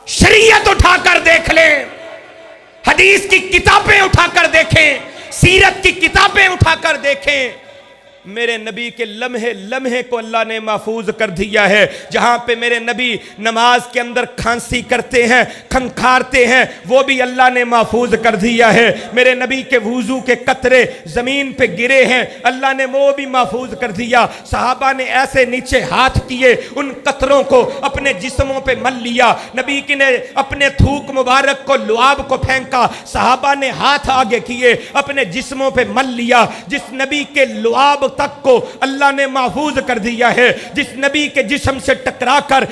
[SPEAKER 1] शरीयत उठाकर देख लें, हदीस की किताबें उठाकर देखें, सीरत की किताबें उठाकर देखें, मेरे नबी के लम्हे लम्हे को अल्लाह ने महफूज कर दिया है। जहां पे मेरे नबी नमाज के अंदर खांसी करते हैं, खंखारते हैं, वो भी अल्लाह ने महफूज कर दिया है। मेरे नबी के वुजू के कतरे जमीन पे गिरे हैं, अल्लाह ने वो भी महफूज कर दिया। सहाबा ने ऐसे नीचे हाथ किए, उन कतरों को अपने जिस्मों पे मल लिया। नबी की ने अपने थूक मुबारक को लुआब को फेंका, सहाबा ने हाथ आगे किए, अपने जिस्मों पे मल लिया। जिस नबी के लुआब तक को अल्लाह ने महफूज कर दिया है, जिस नबी के जिस्म से टकराकर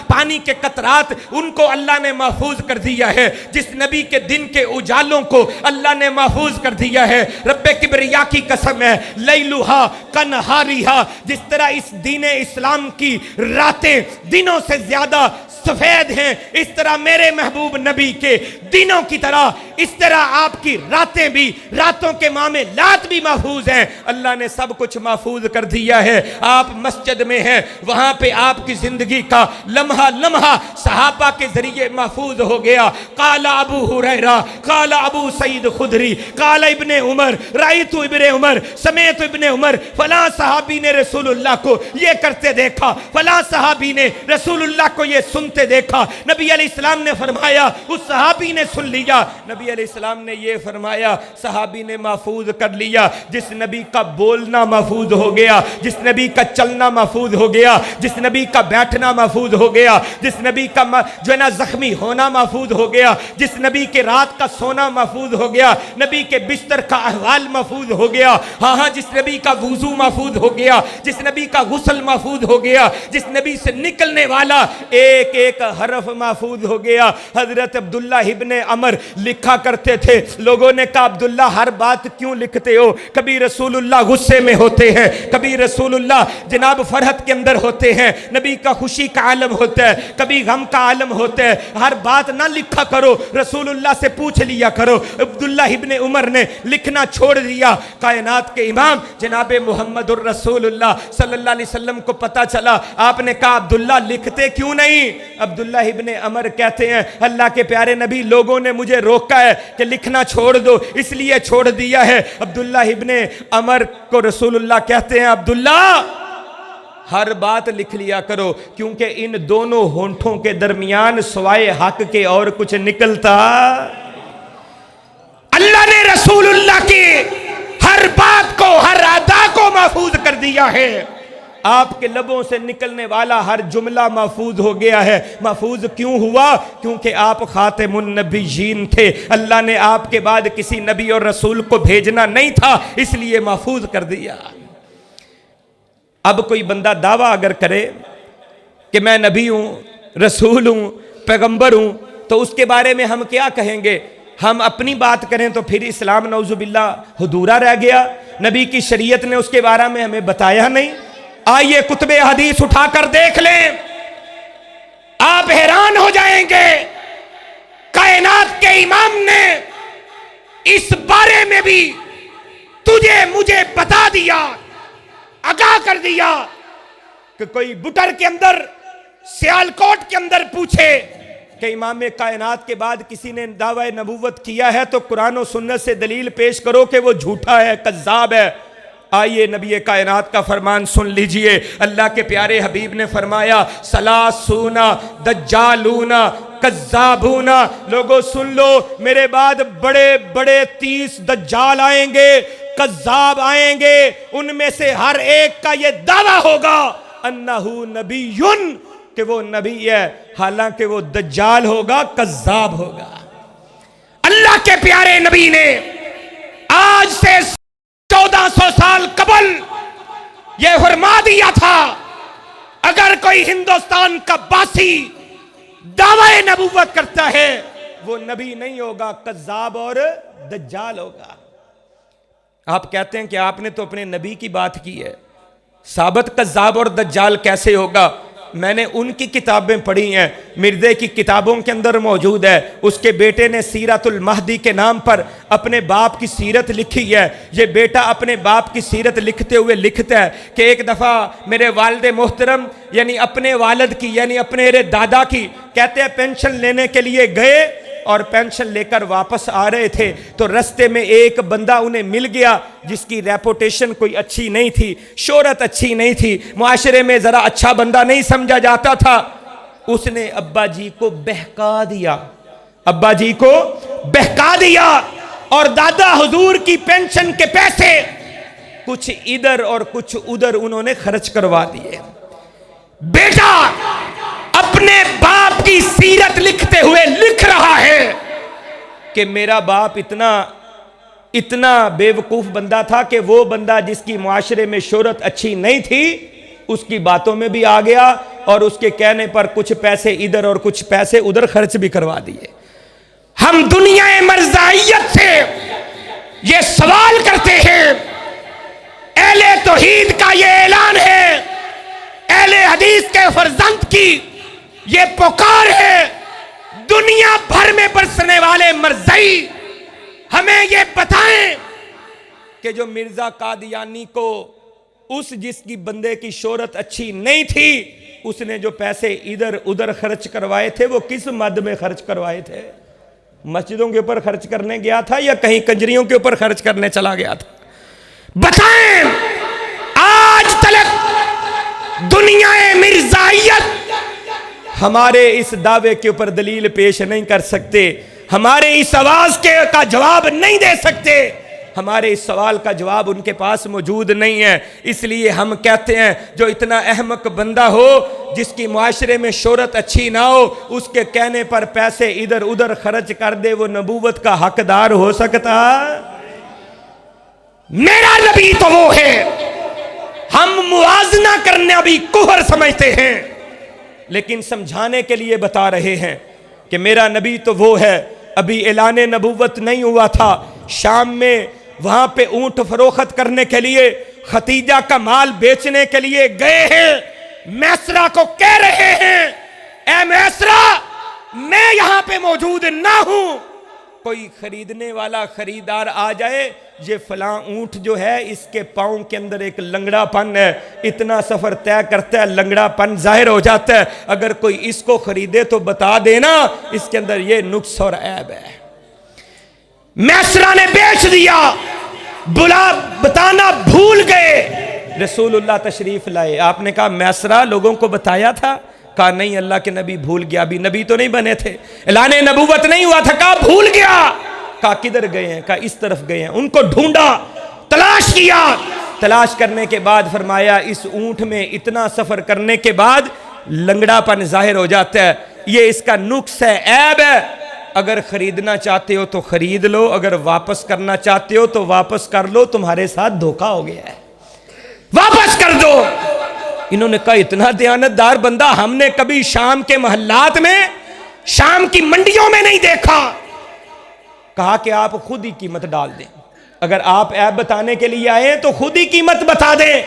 [SPEAKER 1] पानी के कतरात उनको अल्लाह ने महफूज कर दिया है, जिस नबी के दिन के उजालों को अल्लाह ने महफूज कर दिया है। रब्बे किबरिया की कसम है, लैलुहा कनहारिहा, जिस तरह इस दीन इस्लाम की रातें दिनों से ज्यादा सफेद हैं, इस तरह मेरे महबूब नबी के दिनों की तरह इस तरह आपकी रातें भी, रातों के मामलात भी महफूज हैं। अल्लाह ने सब कुछ महफूज कर दिया है। आप मस्जिद में हैं, वहां पे आपकी जिंदगी का लम्हा लम्हा सहाबा के जरिए महफूज हो गया। काला अबू हुरैरा, काला अबू सईद खुदरी, काला इब्ने उमर, राइतु इब्ने उमर, समेत इब्ने उमर, फलां सहाबी ने रसूलुल्लाह को ये करते देखा, फलां सहाबी ने रसूलुल्लाह को ये सुनते देखा। नबी अलैहिस्सलाम ने फरमाया, उस सहाबी ने सुन लिया। नबी अलैहिस्सलाम ने ये फरमाया, सहाबी ने महफूज कर लिया। जिस नबी का बोलना महफूज हो गया, जिस नबी का चलना महफूज हो गया, जिस नबी का बैठना महफूज हो गया, जिस नबी का जो है ना जख्मी होना महफूज हो गया, जिस नबी के रात का सोना महफूज हो गया, नबी के बिस्तर का अहवाल महफूज हो गया, हाँ हाँ, जिस नबी का वुजू महफूज हो गया, जिस नबी का गुस्ल महफूज हो गया, जिस नबी से निकलने वाला एक एक हरफ महफूज हो गया। हजरत अब्दुल्ला इब्ने अमर लिखा लिखा करते थे। लोगों ने कहा अब्दुल्ला हर बात क्यों लिखते हो? कभी रसूलुल्लाह गुस्से में होते हैं, कभी रसूलुल्लाह जनाब फरहत के अंदर होते हैं, नबी का खुशी का आलम होता है, कभी गम का आलम होता है। हर बात ना लिखा करो, रसूलुल्लाह से पूछ लिया करो। अब्दुल्ला इब्ने उमर ने लिखना छोड़ दिया। कायनात के इमाम जनाब मुहम्मदुर रसूलुल्लाह सल्लल्लाहु अलैहि वसल्लम को पता चला। आपने कहा अब्दुल्ला लिखते क्यों नहीं? अब्दुल्ला इब्ने अमर कहते हैं अल्लाह के प्यारे नबी, लोगों ने मुझे रोका है कि लिखना छोड़ दो, इसलिए छोड़ दिया है। अब्दुल्ला इब्ने अमर को रसूलुल्लाह कहते हैं अब्दुल्ला हर बात लिख लिया करो, क्योंकि इन दोनों होंठों के दरमियान सवाए हक के और कुछ निकलता। अल्लाह ने रसूलुल्लाह की हर बात को, हर अदा को महफूज कर दिया है। आपके लबों से निकलने वाला हर जुमला महफूज हो गया है। महफूज क्यों हुआ? क्योंकि आप खातिमुन नबीयीन थे। अल्लाह ने आपके बाद किसी नबी और रसूल को भेजना नहीं था, इसलिए महफूज कर दिया। अब कोई बंदा दावा अगर करे कि मैं नबी हूं, रसूल हूं, पैगंबर हूं, तो उसके बारे में हम क्या कहेंगे? हम अपनी बात करें तो फिर इस्लाम नौजुबिल्ला हुदूरा रह गया। नबी की शरीयत ने उसके बारे में हमें बताया नहीं। आइए कुतुबे हदीस उठाकर देख लें, आप हैरान हो जाएंगे। कायनात के इमाम ने इस बारे में भी तुझे मुझे बता दिया, आगाह कर दिया कि कोई बुटर के अंदर, सियालकोट के अंदर पूछे कि इमाम कायनात के बाद किसी ने दावा नबूवत किया है तो कुरान और सुन्नत से दलील पेश करो कि वो झूठा है, कज़्ज़ाब है। आइए नबी कायनात का फरमान सुन लीजिए। अल्लाह के प्यारे हबीब ने फरमाया सलासूना दज्जालूना कज़्ज़ाबूना, लोगों सुन लो, मेरे बाद बड़े बड़े 30 दज्जाल आएंगे, कज़्ज़ाब आएंगे। उनमें से हर एक का ये दावा होगा अन्नहु नबियुन, कि वो नबी है, हालांकि वो दज्जाल होगा, कज़्ज़ाब होगा। अल्लाह के प्यारे नबी ने आज से 1400 साल कबल यह फरमा दिया था, अगर कोई हिंदुस्तान का बासी दावे नबूवत करता है वो नबी नहीं होगा, कज़्ज़ाब और दज्जाल होगा। आप कहते हैं कि आपने तो अपने नबी की बात की है, साबित कज़्ज़ाब और दज्जाल कैसे होगा? मैंने उनकी किताबें पढ़ी हैं, मिर्ज़े की किताबों के अंदर मौजूद है। उसके बेटे ने सीरतुल महदी के नाम पर अपने बाप की सीरत लिखी है। ये बेटा अपने बाप की सीरत लिखते हुए लिखता है कि एक दफ़ा मेरे वालिद मोहतरम यानी अपने वालिद की यानी अपने दादा की, कहते हैं पेंशन लेने के लिए गए और पेंशन लेकर वापस आ रहे थे तो रास्ते में एक बंदा उन्हें मिल गया जिसकी रेपुटेशन कोई अच्छी नहीं थी, शोहरत अच्छी नहीं थी, मुआशरे में ज़रा अच्छा बंदा नहीं समझा जाता था। उसने अब्बा जी को बहका दिया, अब्बा जी को बहका दिया और दादा हुजूर की पेंशन के पैसे कुछ इधर और कुछ उधर उन्होंने खर्च करवा दिए। बेटा अपने बाप की सीरत लिखते हुए लिख रहा है कि मेरा बाप इतना इतना बेवकूफ बंदा था कि वो बंदा जिसकी मुआशरे में शोहरत अच्छी नहीं थी उसकी बातों में भी आ गया और उसके कहने पर कुछ पैसे इधर और कुछ पैसे उधर खर्च भी करवा दिए। हम दुनिया मर्ज़ाइयत से ये सवाल करते हैं, अहले तौहीद का ये ऐलान है, अहले हदीस के फर्जंद की ये पुकार है, दुनिया भर में बरसने वाले मर्ज़ई हमें ये बताएं कि जो मिर्जा कादियानी को उस जिसकी बंदे की शोहरत अच्छी नहीं थी उसने जो पैसे इधर उधर खर्च करवाए थे वो किस मद में खर्च करवाए थे? मस्जिदों के ऊपर खर्च करने गया था या कहीं कंजरियों के ऊपर खर्च करने चला गया था? बताएं। आज तक दुनिया मिर्जाइयत हमारे इस दावे के ऊपर दलील पेश नहीं कर सकते, हमारे इस आवाज का जवाब नहीं दे सकते, हमारे इस सवाल का जवाब उनके पास मौजूद नहीं है। इसलिए हम कहते हैं जो इतना अहमक बंदा हो जिसकी मुआशरे में शोहरत अच्छी ना हो उसके कहने पर पैसे इधर उधर खर्च कर दे, वो नबूवत का हकदार हो सकता? मेरा नबी तो वो है। हम मुआजना करना भी कुफर समझते हैं लेकिन समझाने के लिए बता रहे हैं कि मेरा नबी तो वो है अभी ऐलान नबूवत नहीं हुआ था। शाम में वहां पे ऊंट फरोख्त करने के लिए, खतीजा का माल बेचने के लिए गए हैं। मैसरा को कह रहे हैं, ए मैसरा, मैं यहां पे मौजूद ना हूं, कोई खरीदने वाला खरीदार आ जाए, ये फलां ऊंट जो है इसके पांव के अंदर एक लंगड़ापन है, इतना सफर तय करता है, लंगड़ापन जाहिर हो जाता है, अगर कोई इसको खरीदे तो बता देना इसके अंदर ये नुक्स और ऐब है। मैसरा ने बेच दिया, बताना भूल गए। रसूलुल्लाह तशरीफ लाए, आपने कहा मैसरा लोगों को बताया था? कहा नहीं, अल्लाह के नबी भूल गया, अभी नबी तो नहीं बने थे, ऐलान नबूवत नहीं हुआ था। कहा भूल गया। कहा किधर गए हैं? कहा इस तरफ गए हैं। उनको ढूंढा, तलाश किया, तलाश करने के बाद फरमाया इस ऊंट में इतना सफर करने के बाद लंगड़ापन जाहिर हो जाता है, ये इसका नुक्स है, ऐब है। अगर खरीदना चाहते हो तो खरीद लो, अगर वापस करना चाहते हो तो वापस कर लो, तुम्हारे साथ धोखा हो गया है, वापस कर दो। इन्होंने कहा इतना दयानतदार बंदा हमने कभी शाम के महल्लात में, शाम की मंडियों में नहीं देखा। कहा कि आप खुद ही कीमत डाल दें, अगर आप ऐब बताने के लिए आए तो खुद ही कीमत बता दें।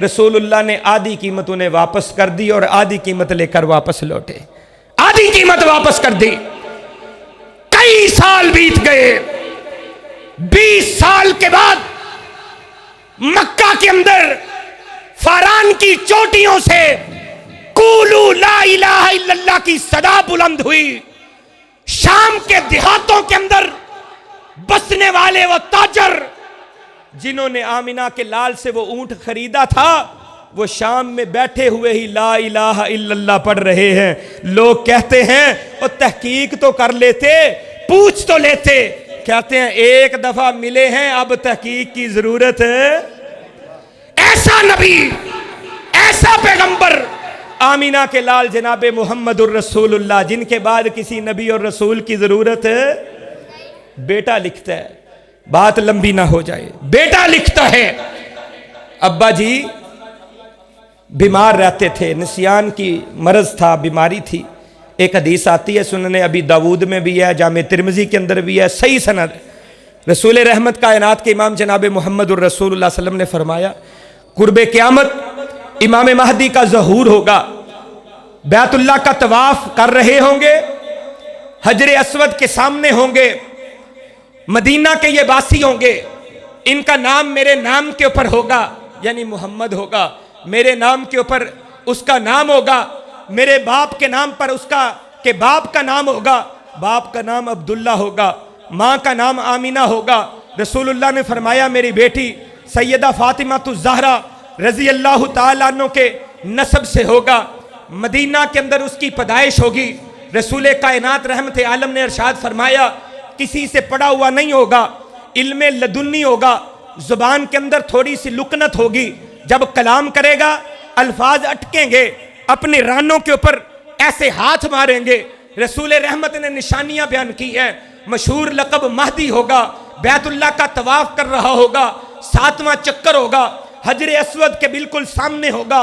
[SPEAKER 1] रसूलुल्लाह ने आधी कीमत उन्हें वापस कर दी और आधी कीमत लेकर वापस लौटे, आधी कीमत वापस कर दी। कई साल बीत गए, 20 साल के बाद मक्का के अंदर फारान की चोटियों से कूलू ला इलाहा इल्लल्लाह की सदा बुलंद हुई। शाम के देहातों के अंदर बसने वाले वो ताजर जिन्होंने आमिना के लाल से वो ऊंट खरीदा था, वो शाम में बैठे हुए ही ला इलाहा इल्लल्लाह पढ़ रहे हैं। लोग कहते हैं वो तहकीक तो कर लेते, पूछ तो लेते। कहते हैं एक दफा मिले हैं, अब तहकीक की जरूरत है। ऐसा नबी, ऐसा पैगंबर, आमीना के लाल जनाबे मुहम्मदुर रसूलुल्लाह, जिनके बाद किसी नबी और रसूल की जरूरत है। बेटा लिखता है, बात लंबी ना हो जाए, बेटा लिखता है, अब्बा जी बीमार रहते थे, निसियान की मरज था, बीमारी थी। एक हदीस आती है सुनने अभी दाऊद में भी है, जामे तिरमिजी के अंदर भी है, सही सनद। रसूल रहमत कायनात के इमाम जनाब मुहम्मदुर रसूलुल्लाह सल्लल्लाहु अलैहि वसल्लम ने फरमाया कुर्बे क़यामत इमाम महदी का ज़हूर होगा, बैतुल्लाह का तवाफ कर रहे होंगे, हजरे अस्वद के सामने होंगे, मदीना के ये वासी होंगे, इनका नाम मेरे नाम के ऊपर होगा, यानी मोहम्मद होगा, मेरे नाम के ऊपर उसका नाम होगा, मेरे बाप के नाम पर उसका के बाप का नाम होगा, बाप का नाम अब्दुल्ला होगा, माँ का नाम आमीना होगा। रसूलुल्लाह ने फरमाया मेरी बेटी सैयदा फातिमा तो ज़हरा रज़ी अल्लाह ताला अन्हु के नस्ब से होगा, मदीना के अंदर उसकी पैदाइश होगी। रसूल कायनात रहमत आलम ने इरशाद फरमाया किसी से पढ़ा हुआ नहीं होगा, इल्मे लदुन्नी होगा, जुबान के अंदर थोड़ी सी लुकनत होगी, जब कलाम करेगा अल्फाज अटकेंगे, अपने रानों के ऊपर ऐसे हाथ मारेंगे। रसूल रहमत ने निशानियां बयान की है, मशहूर लक़ब महदी होगा, बैतुल्लाह का तवाफ कर रहा होगा, 7वां चक्कर होगा, हजरे अस्वद के बिल्कुल सामने होगा।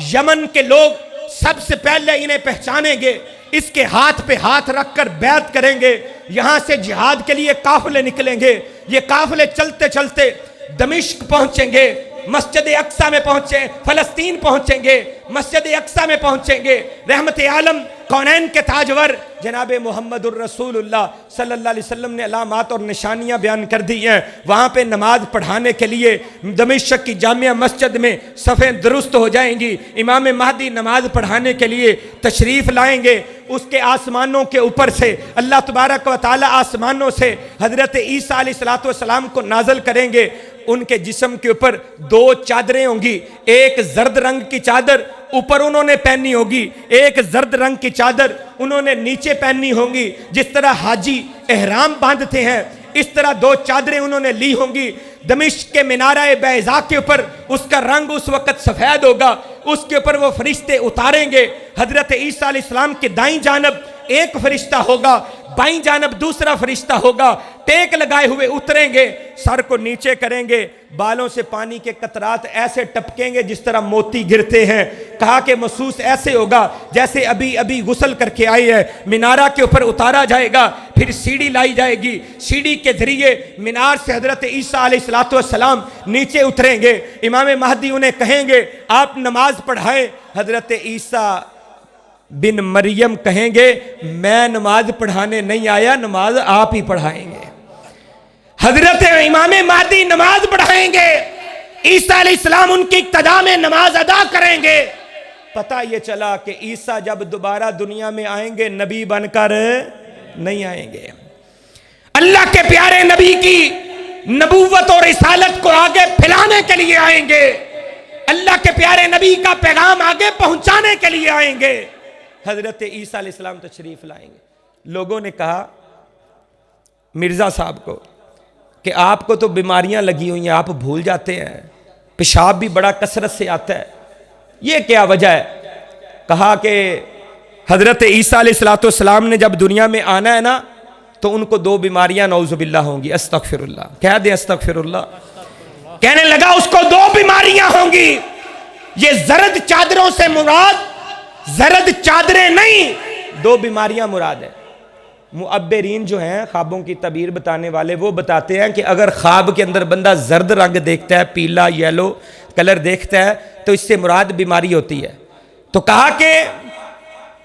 [SPEAKER 1] यमन के लोग सबसे पहले इन्हें पहचानेंगे, इसके हाथ पे हाथ रखकर बैत करेंगे। यहां से जिहाद के लिए काफिले निकलेंगे, ये काफिले चलते चलते दमिश्क पहुंचेंगे, मस्जिद अक्सा में पहुंचे, फलस्तीन पहुंचेंगे, मस्जिद अक्सा में पहुंचेंगे। रहमत आलम कौनैन के ताजवर जनाबे मुहम्मदुर रसूलुल्लाह सल्लल्लाहु अलैहि वसल्लम ने अलामात और निशानियां बयान कर दी हैं। वहाँ पे नमाज पढ़ाने के लिए दमिश्क की जामिया मस्जिद में सफ़ें दुरुस्त हो जाएंगी, इमाम महदी नमाज पढ़ाने के लिए तशरीफ़ लाएंगे। उसके आसमानों के ऊपर से अल्लाह तबारक व तआला आसमानों से हज़रत ईसा अलैहिस्सलातु वस्सलाम को नाज़िल करेंगे। उनके जिस्म के ऊपर 2 चादरें होंगी, एक जर्द रंग की चादर ऊपर उन्होंने पहनी होगी, एक जर्द रंग की चादर उन्होंने नीचे पहनी होंगी। जिस तरह हाजी एहराम बांधते हैं इस तरह 2 चादरें उन्होंने ली होंगी। दमिश्क के मीनारा बैज़ा के ऊपर उसका रंग उस वक़्त सफ़ेद होगा, उसके ऊपर वो फरिश्ते उतारेंगे। हज़रत ईसा अलैहिस्सलाम के दाईं जानब एक फरिश्ता होगा, बाईं जानब दूसरा फरिश्ता होगा, टेक लगाए हुए उतरेंगे, सर को नीचे करेंगे, बालों से पानी के कतरात ऐसे टपकेंगे जिस तरह मोती गिरते हैं। कहा कि महसूस ऐसे होगा जैसे अभी अभी गुस्ल करके आए हैं। मीनारा के ऊपर उतारा जाएगा, फिर सीढ़ी लाई जाएगी, सीढ़ी के जरिए मीनार से हजरत ईसा अलैहिस्सलाम नीचे उतरेंगे। इमाम महदी उन्हें कहेंगे आप नमाज पढ़ाएं। हजरत ईसा बिन मरियम कहेंगे मैं नमाज पढ़ाने नहीं आया, नमाज आप ही पढ़ाएंगे। हजरत इमाम महदी नमाज पढ़ाएंगे, ईसा अलैहिस्सलाम उनकी इक्तदा में नमाज अदा करेंगे। पता ये चला कि ईसा जब दोबारा दुनिया में आएंगे नबी बनकर नहीं आएंगे, अल्लाह के प्यारे नबी की नबूवत और रिसालत को आगे फैलाने के लिए आएंगे, अल्लाह के प्यारे नबी का पैगाम आगे पहुंचाने के लिए आएंगे। हजरत ईसा अलैहिस्सलाम तशरीफ लाएंगे। लोगों ने कहा मिर्जा साहब को कि आपको तो बीमारियां लगी हुई हैं, आप भूल जाते हैं, पेशाब भी बड़ा कसरत से आता है, ये क्या वजह है? कहा कि हजरत ईसा अलैहिस्सलाम ने जब दुनिया में आना है ना तो उनको दो बीमारियां नौजुबिल्लाह होंगी। अस्तगफिरुल्लाह कह दे, अस्तगफिरुल्लाह। कहने लगा उसको दो बीमारियां होंगी। ये जरद चादरों से मुराद जरद चादरें नहीं, दो बीमारियां मुराद है। मुअब्बिरीन जो हैं, ख्वाबों की तबीर बताने वाले, वो बताते हैं कि अगर ख्वाब के अंदर बंदा जर्द रंग देखता है, पीला येलो कलर देखता है, तो इससे मुराद बीमारी होती है। तो कहा कि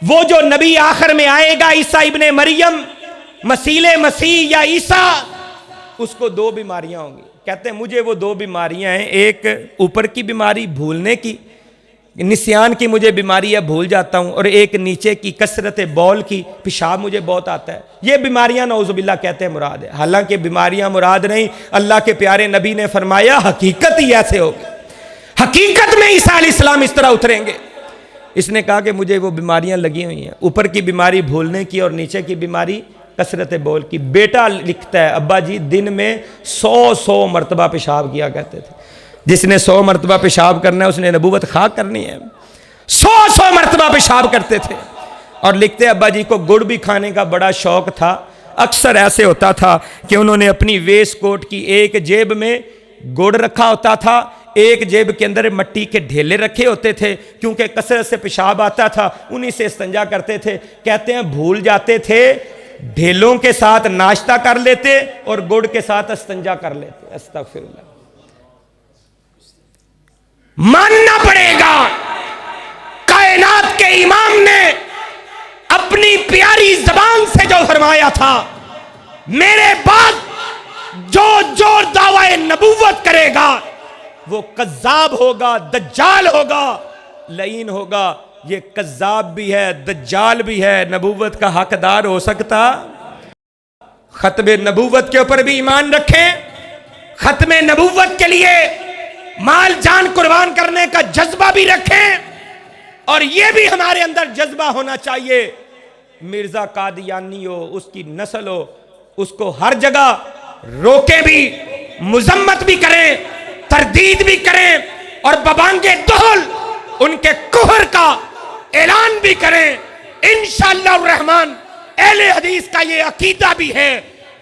[SPEAKER 1] वो जो नबी आखिर में आएगा ईसा इब्ने मरियम, मसीले मसीह या ईसा, उसको दो बीमारियां होंगी। कहते हैं मुझे वो दो बीमारियां हैं, एक ऊपर की बीमारी भूलने की, निस्यान की मुझे बीमारी है, भूल जाता हूं, और एक नीचे की कसरत बौल की, पेशाब मुझे बहुत आता है। ये बीमारियां नौजुबिल्लाह कहते हैं मुराद है। हालांकि बीमारियां मुराद नहीं, अल्लाह के प्यारे नबी ने फरमाया हकीकत ही ऐसे होगी, हकीकत में ईसा अलैहिस्सलाम इस तरह उतरेंगे। इसने कहा कि मुझे वो बीमारियां लगी हुई हैं, ऊपर की बीमारी भूलने की और नीचे की बीमारी कसरत बौल की। बेटा लिखता है अब्बा जी दिन में 100 मरतबा पेशाब किया करते थे। जिसने 100 मरतबा पेशाब करना है उसने नबूवत खाक करनी है। 100 मरतबा पेशाब करते थे। और लिखते अब्बा जी को गुड़ भी खाने का बड़ा शौक था। अक्सर ऐसे होता था कि उन्होंने अपनी वेस्ट कोट की एक जेब में गुड़ रखा होता था, एक जेब के अंदर मट्टी के ढेले रखे होते थे, क्योंकि कसरत से पेशाब आता था, उन्हीं से इस्तिंजा करते थे। कहते हैं भूल जाते थे, ढेलों के साथ नाश्ता कर लेते और गुड़ के साथ इस्तिंजा कर लेते। अस्तगफिरुल्लाह। मानना पड़ेगा कायनात के इमाम ने अपनी प्यारी जबान से जो फरमाया था, मेरे बाद जो जोर दावाए नबूवत करेगा वो कज्जाब होगा, दज्जाल होगा, लईन होगा। ये कज्जाब भी है, दज्जाल भी है, नबूवत का हकदार हो सकता? खत्मे नबूवत के ऊपर भी ईमान रखें, खत्मे नबूवत के लिए माल जान कुर्बान करने का जज्बा भी रखें, और यह भी हमारे अंदर जज्बा होना चाहिए मिर्जा कादियानी हो, उसकी नस्ल हो, उसको हर जगह रोके भी, मुजम्मत भी करें, तरदीद भी करें, और बबांगे दोहल उनके कुहर का ऐलान भी करें। इंशाअल्लाह रहमान अहले हदीस का ये अकीदा भी है,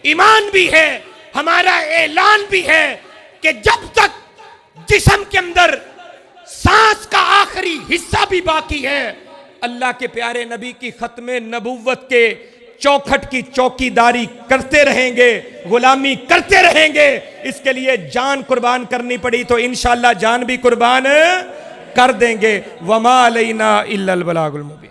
[SPEAKER 1] ईमान भी है, हमारा ऐलान भी है कि जब तक जिस्म के अंदर सांस का आखिरी हिस्सा भी बाकी है, अल्लाह के प्यारे नबी की खत्मे नबूवत के चौखट की चौकीदारी करते रहेंगे, गुलामी करते रहेंगे। इसके लिए जान कुर्बान करनी पड़ी तो इंशाअल्लाह जान भी कुर्बान कर देंगे। वमा अलैना इल्लल बलागुल मुबीन।